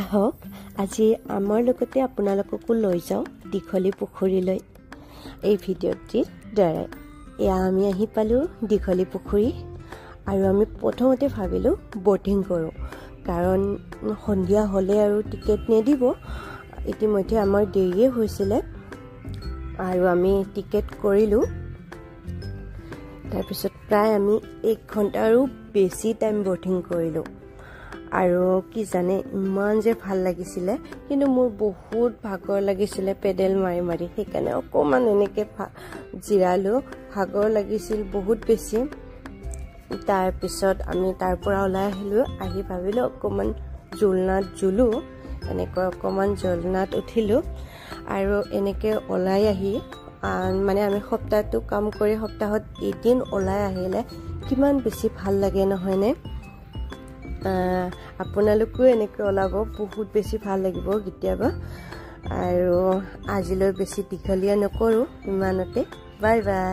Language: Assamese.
আহক আজি আমাৰ লগতে আপোনালোককো লৈ যাওঁ দীঘলী পুখুৰীলৈ এই ভিডিঅ'টিৰ দ্বাৰা। এয়া আমি আহি পালোঁ দীঘলী পুখুৰী আৰু আমি প্ৰথমতে ভাবিলোঁ ব'টিং কৰোঁ, কাৰণ সন্ধিয়া হ'লে আৰু টিকেট নিদিব। ইতিমধ্যে আমাৰ দেৰিয়ে হৈছিলে আৰু আমি টিকেট কৰিলোঁ। তাৰপিছত প্ৰায় আমি 1 ঘণ্টাৰো বেছি টাইম ব'টিং কৰিলোঁ আৰু কি জানে ইমান যে ভাল লাগিছিলে, কিন্তু মোৰ বহুত ভাগৰ লাগিছিলে পেডেল মাৰি মাৰি, সেইকাৰণে অকণমান এনেকৈ জিৰালোঁ। ভাগৰ লাগিছিল বহুত বেছি। তাৰপিছত আমি তাৰ পৰা ওলাই আহিলোঁ, আহি ভাবিলোঁ অকণমান জোলনাত জুলোঁ, এনেকৈ অকণমান জোলনাত উঠিলোঁ আৰু এনেকৈ ওলাই আহি মানে আমি সপ্তাহটো কাম কৰি সপ্তাহত এদিন ওলাই আহিলে কিমান বেছি ভাল লাগে নহয়নে? আপোনালোকেও এনেকৈ ওলাব, বহুত বেছি ভাল লাগিব কেতিয়াবা। আৰু আজিলৈ বেছি দীঘলীয়া নকৰোঁ, ইমানতে। Bye bye.